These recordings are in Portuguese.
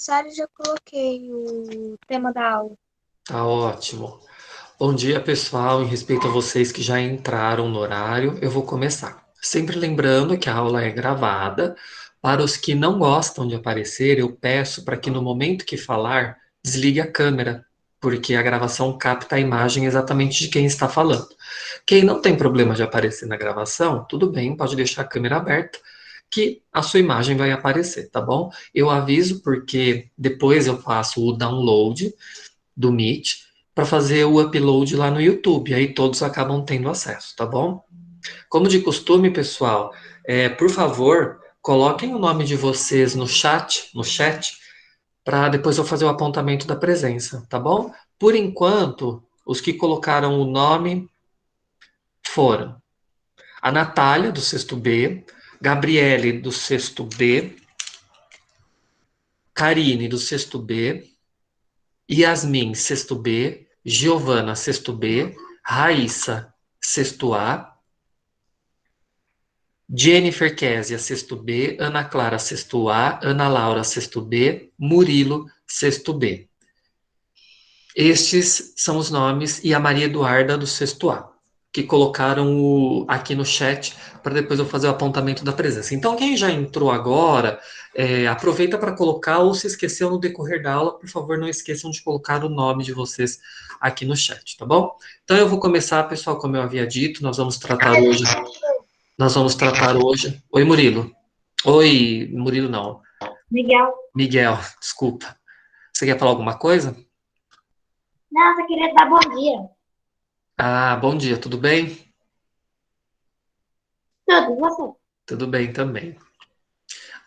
Sara, já coloquei o tema da aula. Tá ótimo. Bom dia, pessoal. Em respeito a vocês que já entraram no horário, eu vou começar. Sempre lembrando que a aula é gravada. Para os que não gostam de aparecer, eu peço para que no momento que falar, desligue a câmera, porque a gravação capta a imagem exatamente de quem está falando. Quem não tem problema de aparecer na gravação, tudo bem, pode deixar a câmera aberta, que a sua imagem vai aparecer, tá bom? Eu aviso porque depois eu faço o download do Meet para fazer o upload lá no YouTube. Aí todos acabam tendo acesso, tá bom? Como de costume, pessoal, por favor, coloquem o nome de vocês no chat, para depois eu fazer o apontamento da presença, tá bom? Por enquanto, os que colocaram o nome foram a Natália, do sexto B, Gabriele, do sexto B, Karine, do sexto B, Yasmin, sexto B, Giovana, sexto B, Raíssa, sexto A, Jennifer Késia, sexto B, Ana Clara, sexto A, Ana Laura, sexto B, Murilo, sexto B. Estes são os nomes e a Maria Eduarda do sexto A, que colocaram aqui no chat para depois eu fazer o apontamento da presença. Então, quem já entrou agora, aproveita para colocar, ou se esqueceu no decorrer da aula, por favor, não esqueçam de colocar o nome de vocês aqui no chat, tá bom? Então, eu vou começar, pessoal, como eu havia dito, nós vamos tratar hoje. Oi, Murilo. Oi, Murilo não. Miguel. Miguel, desculpa. Você quer falar alguma coisa? Não, só queria dar bom dia. Ah, bom dia, tudo bem? Tudo, e você? Tudo bem também.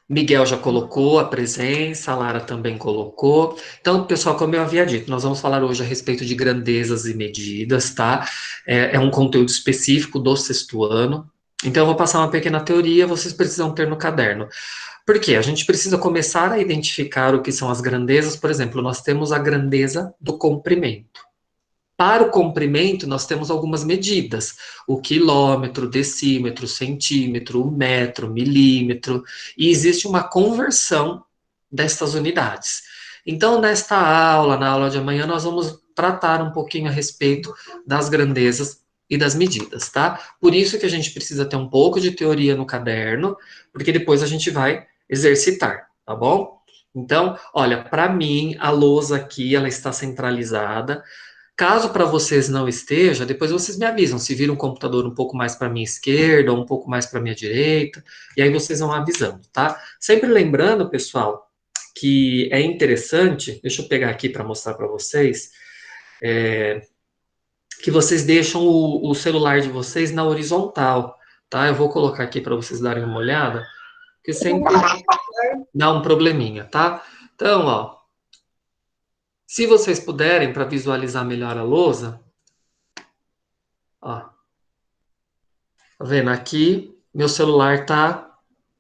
Miguel já colocou a presença, a Lara também colocou. Então, pessoal, como eu havia dito, nós vamos falar hoje a respeito de grandezas e medidas, tá? É um conteúdo específico do sexto ano. Então, eu vou passar uma pequena teoria, vocês precisam ter no caderno. Por quê? A gente precisa começar a identificar o que são as grandezas. Por exemplo, nós temos a grandeza do comprimento. Para o comprimento, nós temos algumas medidas: o quilômetro, decímetro, centímetro, o metro, milímetro, e existe uma conversão destas unidades. Então, nesta aula, na aula de amanhã, nós vamos tratar um pouquinho a respeito das grandezas e das medidas, tá? Por isso que a gente precisa ter um pouco de teoria no caderno, porque depois a gente vai exercitar, tá bom? Então, olha, para mim, a lousa aqui, ela está centralizada. Caso para vocês não esteja, depois vocês me avisam se vira um computador um pouco mais para minha esquerda ou um pouco mais para minha direita, e aí vocês vão avisando, tá? Sempre lembrando, pessoal, que é interessante, deixa eu pegar aqui para mostrar para vocês, que vocês deixam o celular de vocês na horizontal, tá? Eu vou colocar aqui para vocês darem uma olhada, que sempre dá um probleminha, tá? Então, ó, se vocês puderem, para visualizar melhor a lousa, ó, tá vendo? Aqui, meu celular tá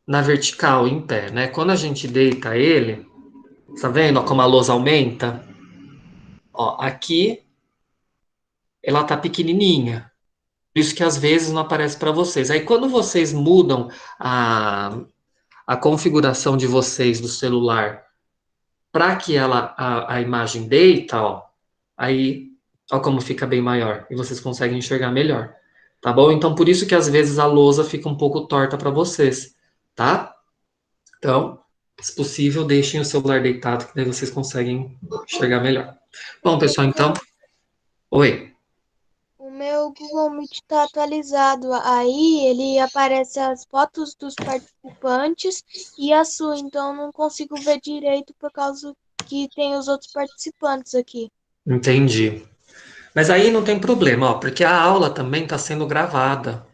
na vertical, em pé, né? Quando a gente deita ele, tá vendo ó, como a lousa aumenta? Ó, aqui ela tá pequenininha. Por isso que às vezes não aparece para vocês. Aí quando vocês mudam a, a configuração de vocês do celular para que a imagem deita, ó, aí ó como fica bem maior e vocês conseguem enxergar melhor. Tá bom? Então por isso que às vezes a lousa fica um pouco torta para vocês, tá? Então, se possível, deixem o celular deitado, que daí vocês conseguem enxergar melhor. Bom, pessoal, então. Oi. O meu Google Meet está atualizado. Aí ele aparece as fotos dos participantes e a sua, então eu não consigo ver direito por causa que tem os outros participantes aqui. Entendi. Mas aí não tem problema, ó, porque a aula também está sendo gravada,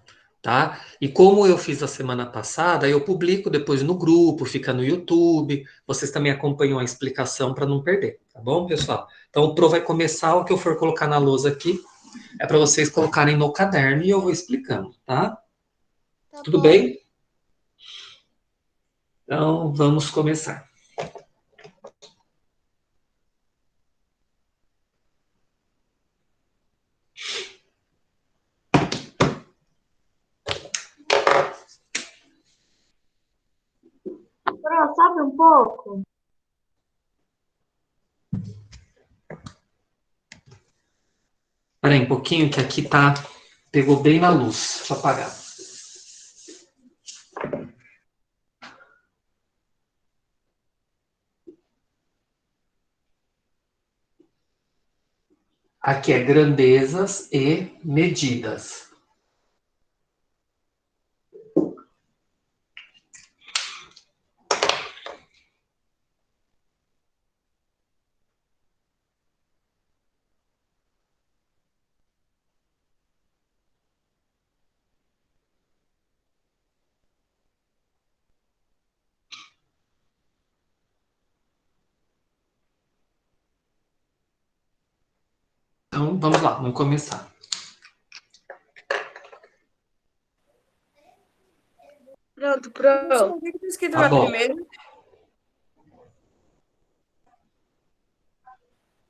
tá? E como eu fiz a semana passada, eu publico depois no grupo, fica no YouTube. Vocês também acompanham a explicação para não perder, tá bom, pessoal? Então o Pro vai começar, o que eu for colocar na lousa aqui é para vocês colocarem no caderno e eu vou explicando, tá? Tá Tudo bom. bem? Então vamos começar. Pro, sobe um pouco. Espera aí um pouquinho, que aqui tá... Pegou bem na luz. Deixa eu apagar. Aqui é grandezas e medidas. Então, vamos lá, vamos começar. Pronto. O que está escrito Tá na bom. primeira?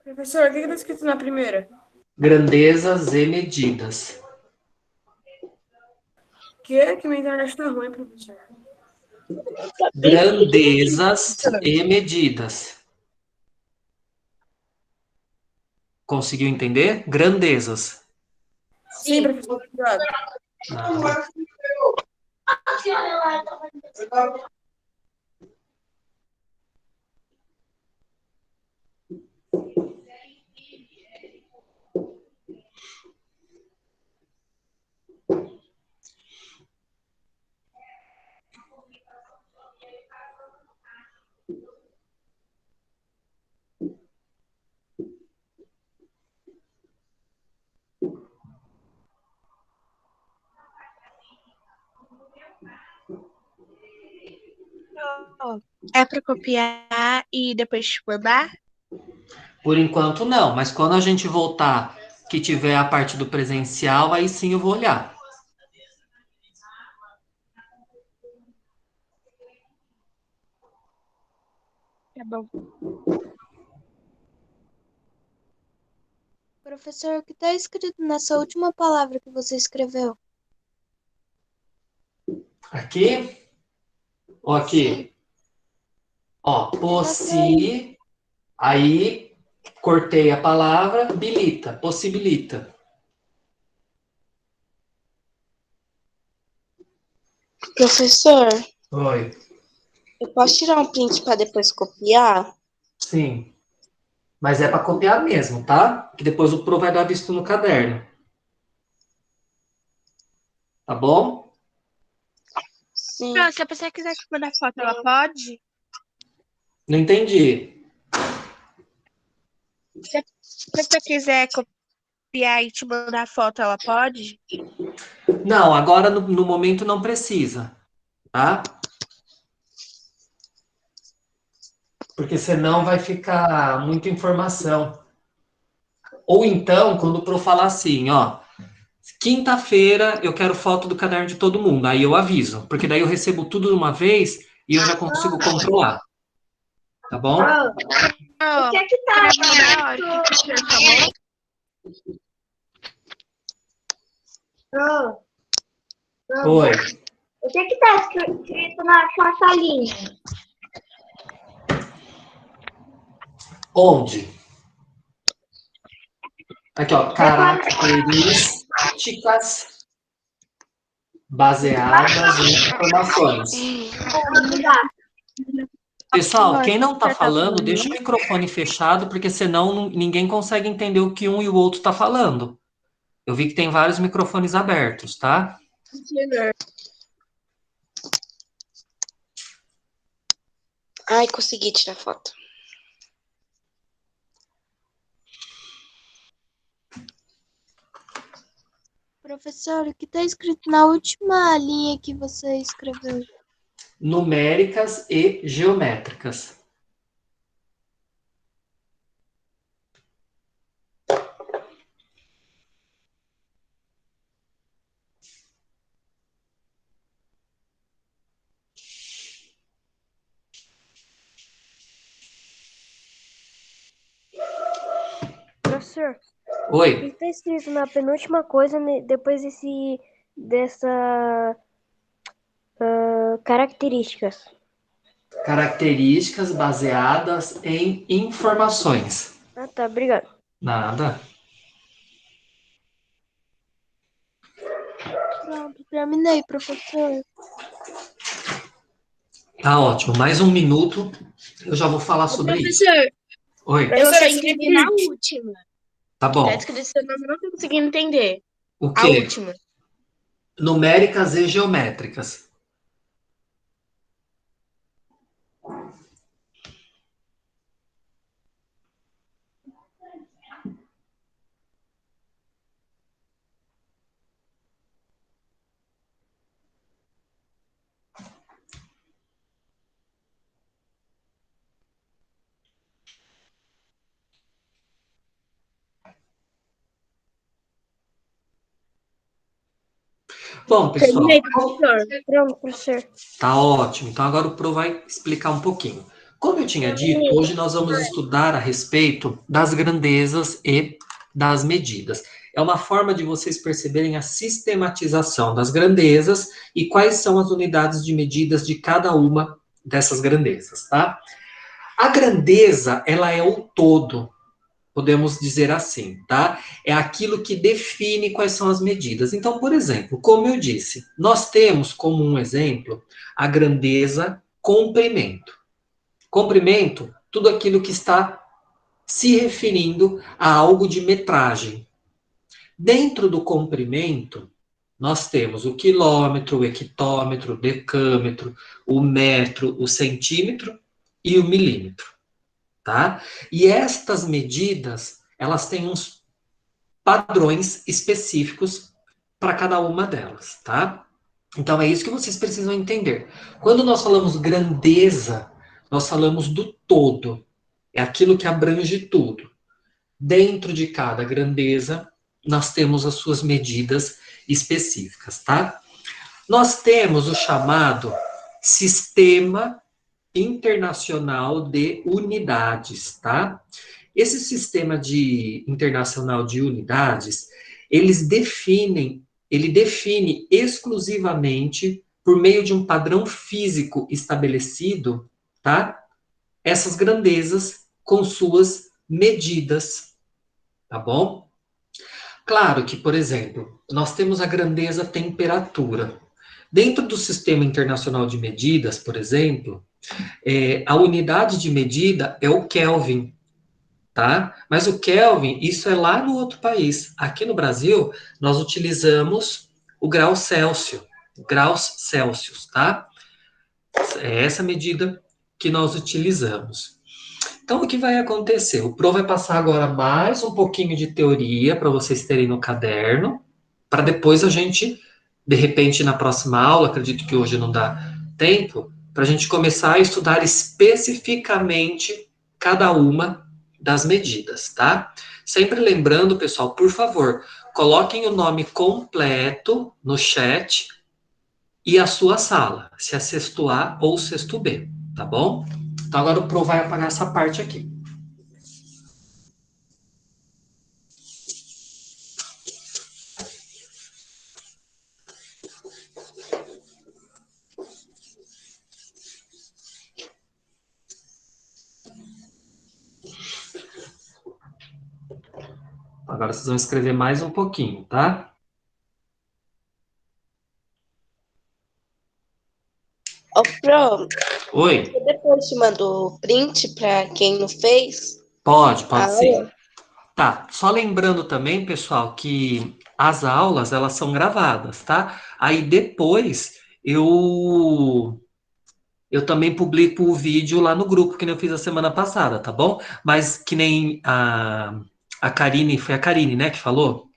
Professor, o que está escrito na primeira? Grandezas e medidas. Que minha internet está ruim, professor. Grandezas e medidas. Conseguiu entender? Grandezas. Sim, professor, obrigado. Ah. É para copiar e depois te mandar? Por enquanto não, mas quando a gente voltar, que tiver a parte do presencial, aí sim eu vou olhar. Tá bom. Professor, o que está escrito nessa última palavra que você escreveu? Aqui? Ou aqui? Ó, possi, aí cortei a palavra, bilita, possibilita. Professor, Oi. eu posso tirar um print para depois copiar? Sim. Mas é para copiar mesmo, tá? Que depois o pro vai dar visto no caderno. Tá bom? Sim. Não, se a pessoa quiser te mandar foto, ela pode? Não entendi. Se a pessoa quiser copiar e te mandar foto, ela pode? Não, agora no momento não precisa, tá? Porque senão vai ficar muita informação. Ou então, quando o pro falar assim, ó, quinta-feira eu quero foto do caderno de todo mundo, aí eu aviso, porque daí eu recebo tudo de uma vez e eu já consigo controlar. Tá bom? O que é que tá escrito? O que você falou? Oi. O que está escrito na sua salinha? Onde? Aqui, ó, características baseadas em informações. Pessoal, quem não tá falando, deixa o microfone fechado, porque senão ninguém consegue entender o que um e o outro tá falando. Eu vi que tem vários microfones abertos, tá? Ai, consegui tirar foto. Professor, o que está escrito na última linha que você escreveu? Numéricas e geométricas. Professor, o que Oi. está escrito na penúltima coisa depois dessa características? Características baseadas em informações. Ah, tá, obrigado. Nada. terminei, professor. Tá ótimo. Mais um minuto, eu já vou falar sobre isso. Professor, Oi, eu Professor, só esse aqui é entendi na print. última. tá Tá bom. escrito seu nome, eu não tô conseguindo entender. O A quê? última. Numéricas e geométricas. Bom, pessoal, Terminei, professor. Pronto, professor. tá ótimo. Então agora o Pro vai explicar um pouquinho. Como eu tinha dito, hoje nós vamos estudar a respeito das grandezas e das medidas. É uma forma de vocês perceberem a sistematização das grandezas e quais são as unidades de medidas de cada uma dessas grandezas, tá? A grandeza, ela é o todo, podemos dizer assim, tá? É aquilo que define quais são as medidas. Então, por exemplo, como eu disse, nós temos como um exemplo a grandeza comprimento. Comprimento, tudo aquilo que está se referindo a algo de metragem. Dentro do comprimento, nós temos o quilômetro, o hectômetro, o decâmetro, o metro, o centímetro e o milímetro, tá? E estas medidas, elas têm uns padrões específicos para cada uma delas, tá? Então é isso que vocês precisam entender. Quando nós falamos grandeza, nós falamos do todo. É aquilo que abrange tudo. Dentro de cada grandeza, nós temos as suas medidas específicas, tá? Nós temos o chamado Sistema Internacional de Unidades, tá? Esse internacional de unidades, ele define exclusivamente por meio de um padrão físico estabelecido, tá? Essas grandezas com suas medidas, tá bom? Claro que, por exemplo, nós temos a grandeza temperatura. Dentro do Sistema Internacional de Medidas, por exemplo, a unidade de medida é o Kelvin, tá? Mas o Kelvin, isso é lá no outro país. Aqui no Brasil, nós utilizamos o graus Celsius, tá? É essa medida que nós utilizamos. Então, o que vai acontecer? O Pro vai passar agora mais um pouquinho de teoria para vocês terem no caderno, para depois a gente, de repente, na próxima aula, acredito que hoje não dá tempo, para a gente começar a estudar especificamente cada uma das medidas, tá? Sempre lembrando, pessoal, por favor, coloquem o nome completo no chat e a sua sala, se é sexto A ou sexto B, tá bom? Então agora o Pro vai apagar essa parte aqui. Agora vocês vão escrever mais um pouquinho, tá? Ô, Pro, Oi? você depois te mandou print para quem não fez Pode a sim. aula? Tá, só lembrando também, pessoal, que as aulas, elas são gravadas, tá? Aí depois eu também publico o vídeo lá no grupo que eu fiz a semana passada, tá bom? Mas que nem a Karine, foi a Karine, né, que falou?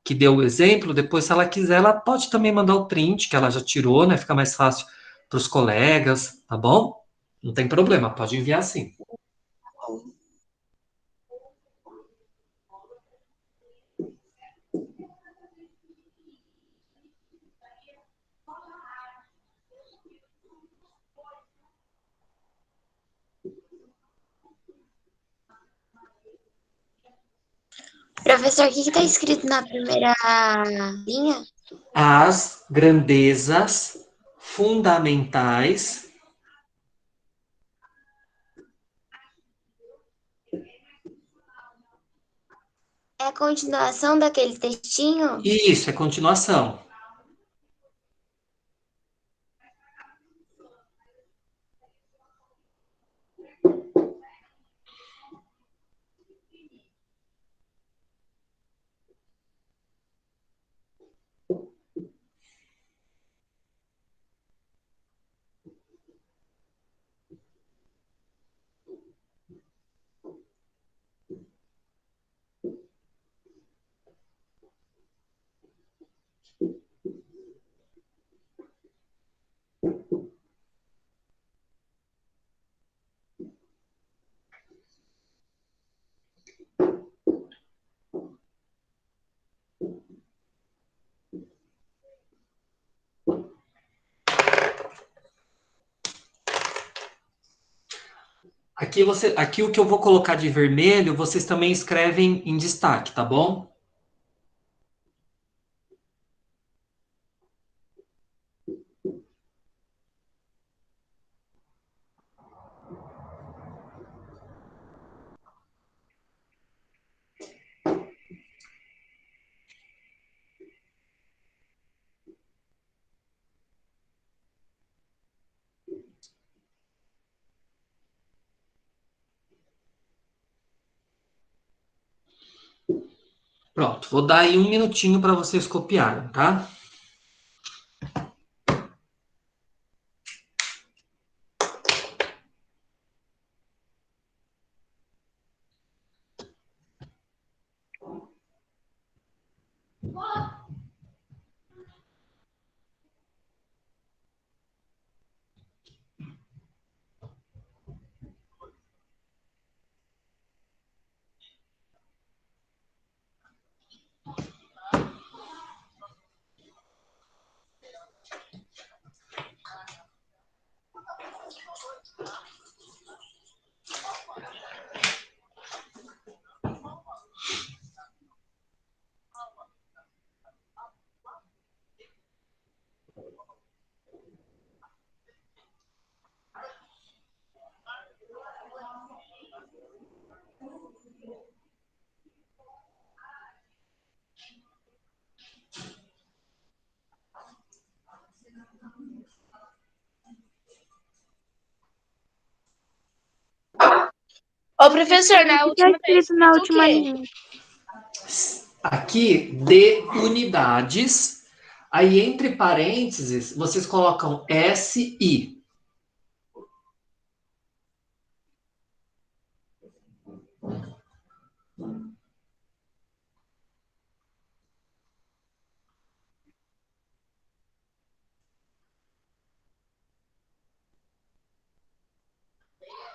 Que deu o exemplo, depois, se ela quiser, ela pode também mandar o print, que ela já tirou, né? Fica mais fácil para os colegas, tá bom? Não tem problema, pode enviar sim. Professor, o que está escrito na primeira linha? As grandezas fundamentais. É a continuação daquele textinho? Isso, é continuação. Aqui o que eu vou colocar de vermelho, vocês também escrevem em destaque, tá bom? Pronto, vou dar aí um minutinho para vocês copiarem, tá? Ô, professor, na O que está última tá escrito na escrito o última quê? linha? Aqui, de unidades. Aí, entre parênteses, vocês colocam SI.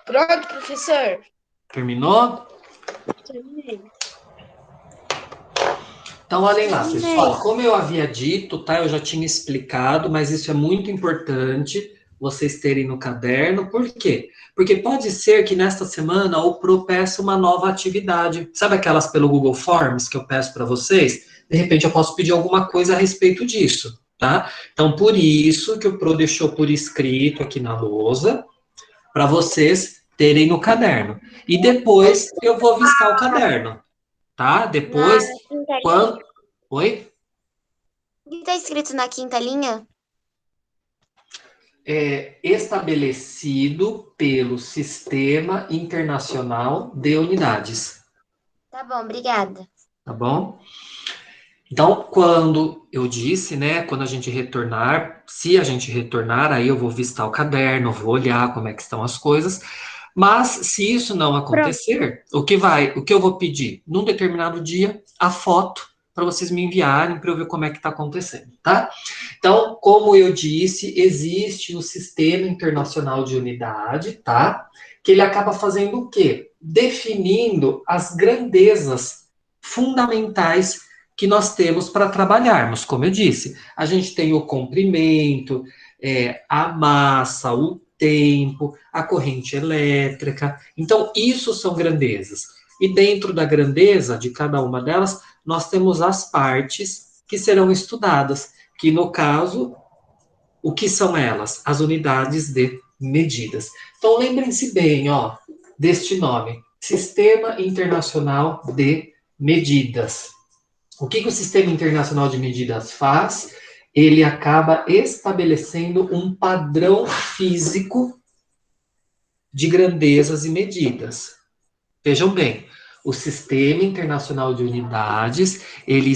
Pronto, professor. Terminou? Terminei. Então, olhem lá, Terminei. pessoal. Como eu havia dito, tá? Eu já tinha explicado, mas isso é muito importante vocês terem no caderno. Por quê? Porque pode ser que nesta semana o Pro peça uma nova atividade. Sabe aquelas pelo Google Forms que eu peço para vocês? De repente eu posso pedir alguma coisa a respeito disso, tá? Então, por isso que o Pro deixou por escrito aqui na lousa, para vocês terem no caderno. E depois eu vou vistar o caderno, tá? Depois, Na quinta linha. quando... Oi? O que tá escrito na quinta linha? Estabelecido pelo Sistema Internacional de Unidades, Tá bom, obrigada. tá bom? Então, quando eu disse, né, quando a gente retornar, se a gente retornar, aí eu vou visitar o caderno, vou olhar como é que estão as coisas, mas se isso não acontecer, o que eu vou pedir? Num determinado dia, a foto para vocês me enviarem para eu ver como é que está acontecendo, tá? Então, como eu disse, existe o Sistema Internacional de Unidade, tá? Que ele acaba fazendo o quê? Definindo as grandezas fundamentais que nós temos para trabalharmos. Como eu disse, a gente tem o comprimento, a massa, o tempo, a corrente elétrica. Então, isso são grandezas. E dentro da grandeza de cada uma delas, nós temos as partes que serão estudadas, que no caso, o que são elas? As unidades de medidas. Então, lembrem-se bem, ó, deste nome, Sistema Internacional de Medidas. O que o Sistema Internacional de Medidas faz? Ele acaba estabelecendo um padrão físico de grandezas e medidas. Vejam bem, o Sistema Internacional de Unidades, ele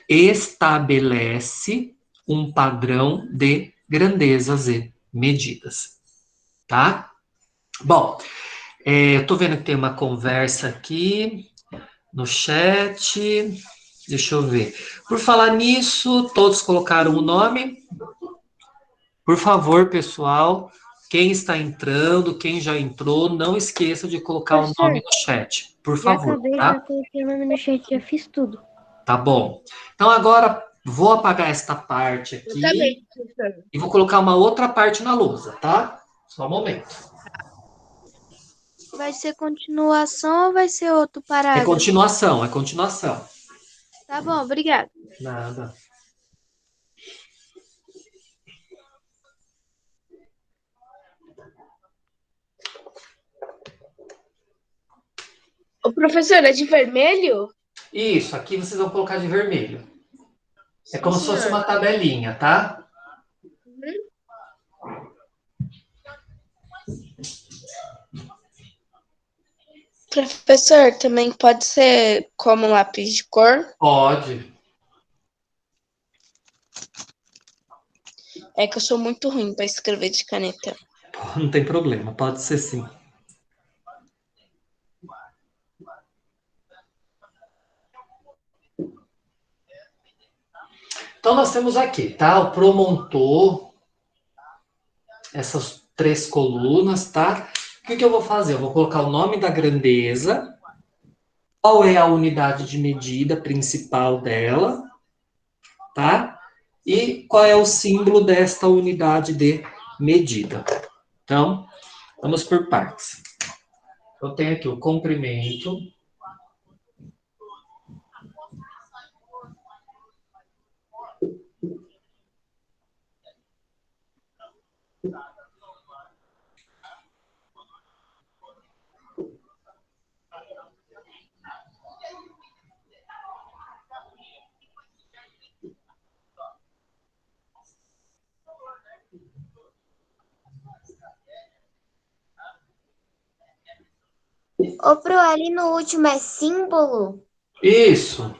estabelece um padrão de grandezas e medidas, tá? Bom, eu tô vendo que tem uma conversa aqui no chat. Deixa eu ver. Por falar nisso, todos colocaram o nome? Por favor, pessoal, quem está entrando, quem já entrou, não esqueça de colocar o nome no chat, por Já favor, acabei, tá? já coloquei o nome no chat, já fiz tudo. Tá bom. Então agora vou apagar esta parte aqui professor. e vou colocar uma outra parte na lousa, tá? Só um momento. Vai ser continuação ou vai ser outro É parágrafo? continuação, é continuação. Tá bom, obrigada. Nada. O professor é de vermelho? Isso, aqui vocês vão colocar de vermelho. É Sim, como se fosse senhor. uma tabelinha, tá? Professor, também pode ser como lápis de cor? Pode. É que eu sou muito ruim para escrever de caneta. Não tem problema, pode ser sim. Então, nós temos aqui, tá? O promontor, essas 3 colunas, tá? O que que eu vou fazer? Eu vou colocar o nome da grandeza, qual é a unidade de medida principal dela, tá? E qual é o símbolo desta unidade de medida. Então, vamos por partes. Eu tenho aqui o comprimento. Ô, Pro, ali no último é símbolo? Isso.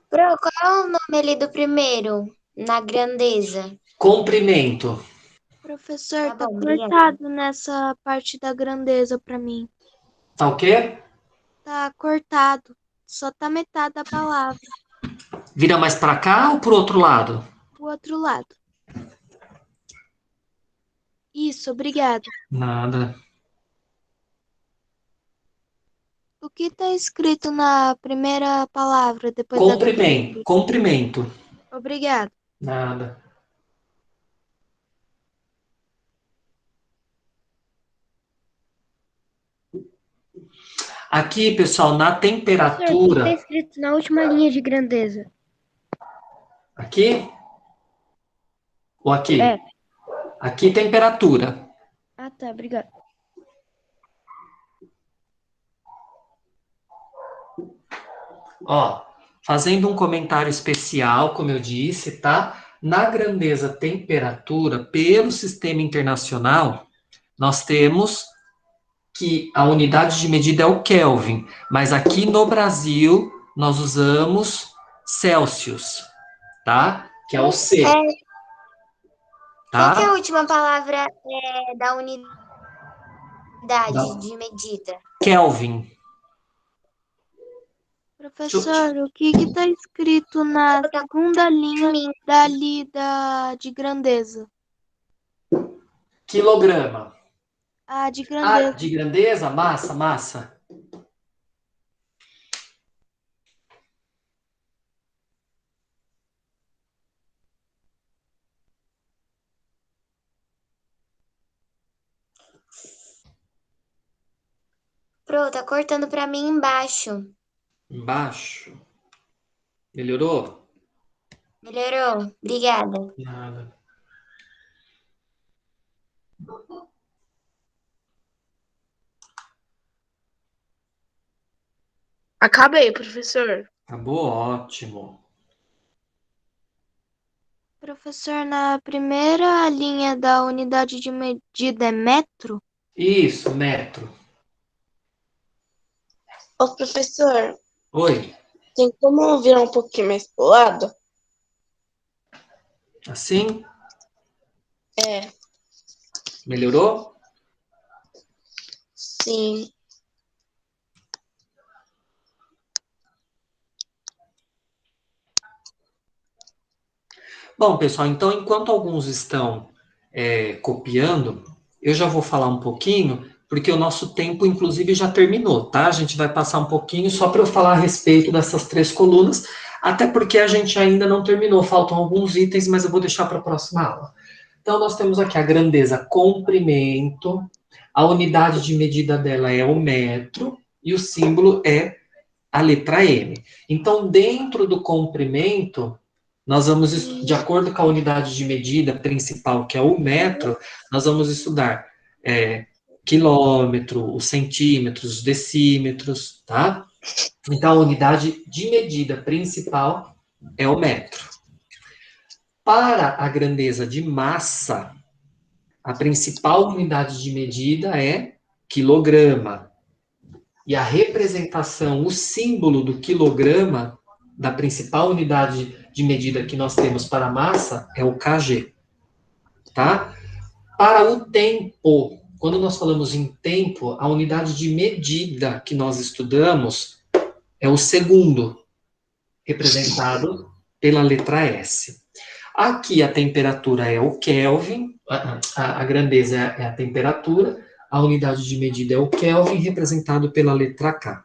Pro, qual é o nome ali do primeiro? Na grandeza. Comprimento. Professor, Tá tá bom, obrigada. cortado nessa parte da grandeza pra mim. Tá o quê? Tá cortado. Só tá metade da palavra. Vira mais para cá ou pro outro lado? O outro lado. Isso, obrigada. Nada. O que tá escrito na primeira palavra depois da Comprimento. grandeza? Comprimento. Obrigada. Nada. Aqui, pessoal, na Professor, o que está temperatura. escrito na última linha de grandeza? Aqui? Ou aqui? É. Aqui, temperatura. Ah, tá, obrigado. Ó, fazendo um comentário especial, como eu disse, tá? Na grandeza temperatura, pelo sistema internacional, nós temos que a unidade de medida é o Kelvin, mas aqui no Brasil nós usamos Celsius, tá? Que é o C, Qual que é a tá? última palavra da unidade Da de medida? Kelvin. Professor, o que que tá escrito na Tá segunda linha mim. de grandeza? Quilograma. Ah, de Ah, grandeza. de grandeza, massa, massa. Pro, tá cortando pra mim embaixo. Embaixo. Melhorou? Melhorou? Obrigada. Nada. Acabei, professor. Acabou? Ótimo. Professor, na primeira linha da unidade de medida é metro? Isso, metro. Ô, professor, Oi. tem como virar um pouquinho mais pro lado? Assim? É, Melhorou? sim. Bom, pessoal, então, enquanto alguns estão copiando, eu já vou falar um pouquinho, porque o nosso tempo, inclusive, já terminou, tá? A gente vai passar um pouquinho só para eu falar a respeito dessas 3 colunas, até porque a gente ainda não terminou, faltam alguns itens, mas eu vou deixar para a próxima aula. Então, nós temos aqui a grandeza comprimento, a unidade de medida dela é o metro, e o símbolo é a letra M. Então, dentro do comprimento, nós vamos, de acordo com a unidade de medida principal, que é o metro, nós vamos estudar quilômetro, os centímetros, os decímetros, tá? Então, a unidade de medida principal é o metro. Para a grandeza de massa, a principal unidade de medida é quilograma. E a representação, o símbolo do quilograma, da principal unidade de medida que nós temos para a massa, é o kg. Tá? Para o tempo, quando nós falamos em tempo, a unidade de medida que nós estudamos é o segundo, representado pela letra S. Aqui a temperatura é o Kelvin, a grandeza é a temperatura, a unidade de medida é o Kelvin, representado pela letra K.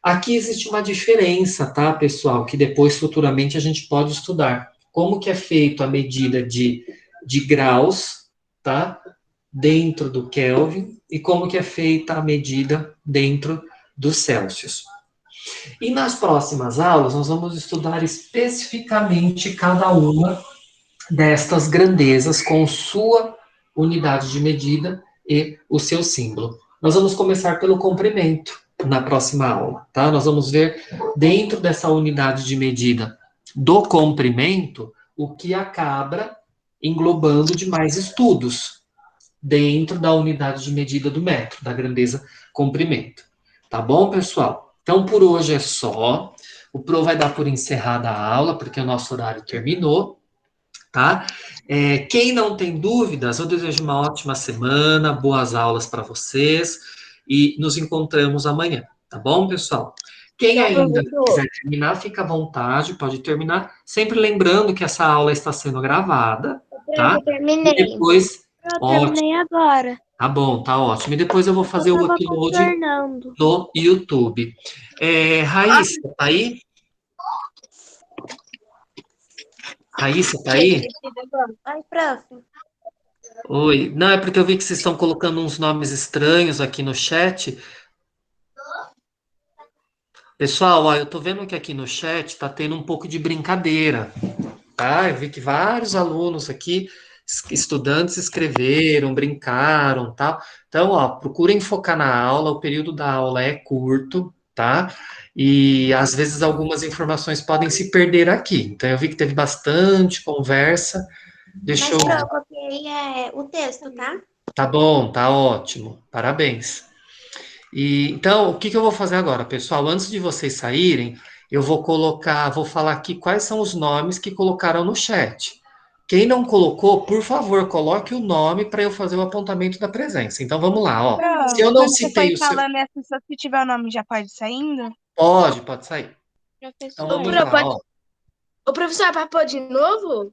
Aqui existe uma diferença, tá, pessoal, que depois, futuramente, a gente pode estudar. Como que é feito a medida de graus, tá, dentro do Kelvin, e como que é feita a medida dentro dos Celsius. E nas próximas aulas, nós vamos estudar especificamente cada uma destas grandezas com sua unidade de medida e o seu símbolo. Nós vamos começar pelo comprimento na próxima aula, tá? Nós vamos ver dentro dessa unidade de medida do comprimento o que acaba englobando de mais estudos dentro da unidade de medida do metro, da grandeza comprimento. Tá bom, pessoal? Então, por hoje é só. O Pro vai dar por encerrada a aula, porque o nosso horário terminou. Tá? Quem não tem dúvidas, eu desejo uma ótima semana, boas aulas para vocês e nos encontramos amanhã, tá bom, pessoal? Quem ainda quiser terminar, fica à vontade, pode terminar. Sempre lembrando que essa aula está sendo gravada, tá? Eu terminei. E depois, Eu terminei agora. tá bom, tá ótimo. E depois eu vou fazer Eu o tava com o upload Fernando. no YouTube. Raíssa, tá aí? Raíssa, tá aí? Ai, prof. Oi. Não, é porque eu vi que vocês estão colocando uns nomes estranhos aqui no chat. Pessoal, ó, eu tô vendo que aqui no chat tá tendo um pouco de brincadeira, tá? Eu vi que vários alunos aqui, estudantes, escreveram, brincaram, tal. Então, ó, procurem focar na aula, o período da aula é curto, tá? E às vezes algumas informações podem se perder aqui. Então, eu vi que teve bastante conversa. Deixa eu... eu copiei o texto, tá? Tá bom, tá ótimo. Parabéns. E então, o que que eu vou fazer agora, pessoal? Antes de vocês saírem, eu vou falar aqui quais são os nomes que colocaram no chat. Quem não colocou, por favor, coloque o nome para eu fazer o apontamento da presença. Então, vamos lá, ó. Se eu não Quando você citei for o seu... falando e as pessoas que tiver o nome já pode ir saindo? Pode sair. Então, vamos lá, ó. O professor, vai pôr de novo?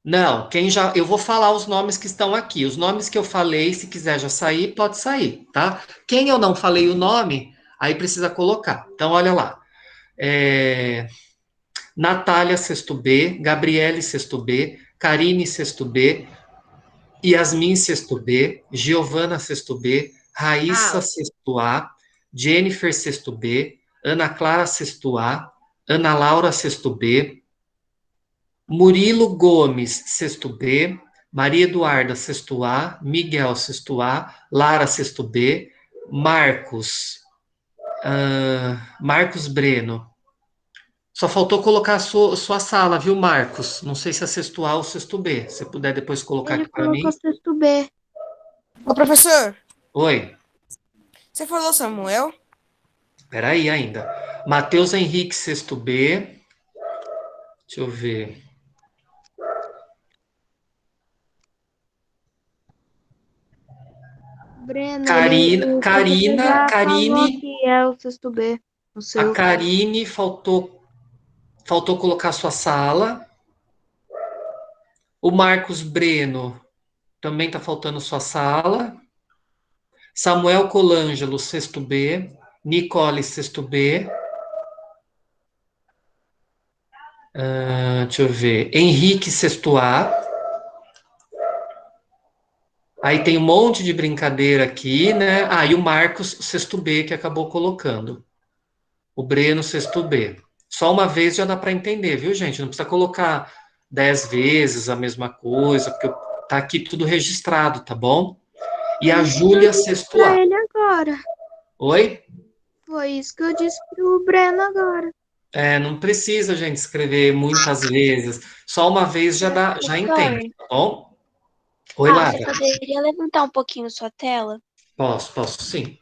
Não, eu vou falar os nomes que estão aqui. Os nomes que eu falei, se quiser já sair, pode sair, tá? Quem eu não falei o nome, aí precisa colocar. Então, olha lá. Natália, sexto B, Gabriele, sexto B, Karine, sexto B, Yasmin, sexto B, Giovana, sexto B, Raíssa, sexto A, Jennifer, sexto B, Ana Clara, sexto A, Ana Laura, sexto B, Murilo Gomes, sexto B, Maria Eduarda, sexto A, Miguel, sexto A, Lara, sexto B, Marcos Breno. Só faltou colocar a sua sala, viu, Marcos? Não sei se é sexto A ou sexto B. Se puder depois colocar Ele aqui para mim. colocou sexto B. Ô, professor, Oi, você falou Samuel? peraí ainda. Matheus Henrique, sexto B. Deixa eu ver. Breno, Karina, o professor já falou Karine. que é o sexto B. O seu. A Karine faltou colocar sua sala. O Marcos Breno também está faltando sua sala. Samuel Colangelo, sexto B. Nicole, sexto B. Deixa eu ver. Henrique, sexto A. Aí tem um monte de brincadeira aqui, né? Ah, e o Marcos, sexto B, que acabou colocando. O Breno, sexto B. Só uma vez já dá para entender, viu, gente? Não precisa colocar 10 vezes a mesma coisa, porque tá aqui tudo registrado, tá bom? E a Júlia, sexto Pra A. ele agora. Oi? Foi isso que eu disse pro Breno agora. Não precisa, gente, escrever muitas vezes. Só uma vez já dá, já entende, tá bom? Oi, Lara. Você poderia levantar um pouquinho sua tela? Posso, sim.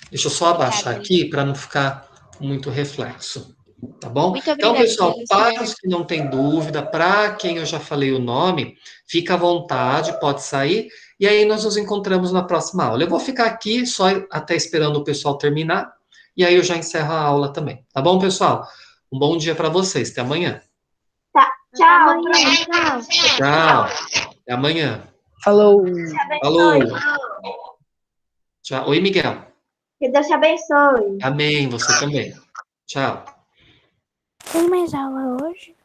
Deixa eu só abaixar Obrigada. aqui para não ficar muito reflexo, tá bom? Muito Então, obrigada, pessoal, para professora. os que não têm dúvida, para quem eu já falei o nome, fica à vontade, pode sair, e aí nós nos encontramos na próxima aula. Eu vou ficar aqui só até esperando o pessoal terminar, e aí eu já encerro a aula também, tá bom, pessoal? Um bom dia para vocês, até amanhã. Até amanhã, tchau. Tchau, até amanhã. Falou. Falou. Tchau. Oi, Miguel. Que Deus te abençoe. Amém, você também. Tchau. Tem mais aula hoje?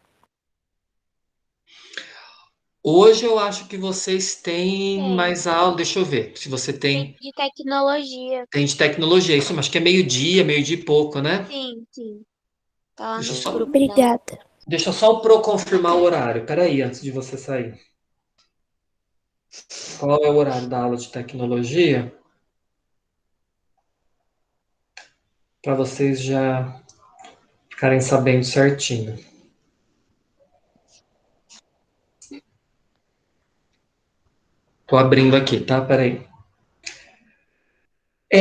Hoje eu acho que vocês têm Tem. mais aula. Deixa eu ver se você tem. De tecnologia. Tem de tecnologia, isso, acho que é meio-dia e pouco, né? Sim. Tá lá Deixa eu no só, grupo. Obrigada. deixa só o Pro confirmar o horário. Peraí, antes de você sair. Qual é o horário da aula de tecnologia? Para vocês já ficarem sabendo certinho. Tô abrindo aqui, tá? Peraí.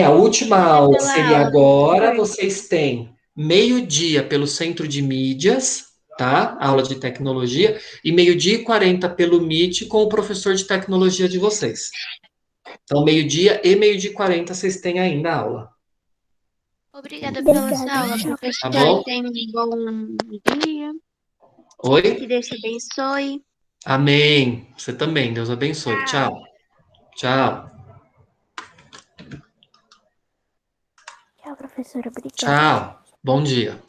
A última aula Pela seria aula, agora. professor. Vocês têm meio-dia pelo Centro de Mídias, tá? Aula de tecnologia. E meio-dia e 40 pelo Meet com o professor de tecnologia de vocês. Então, meio-dia e meio-dia e 40 vocês têm ainda a aula. Obrigada pela Obrigada, sua aula, tchau. professor. Tá bom? Tenha um bom dia. Oi? Que Deus te abençoe. Amém. Você também. Deus abençoe. Tchau. Tchau. Tchau, professora. Obrigada. Tchau. Bom dia.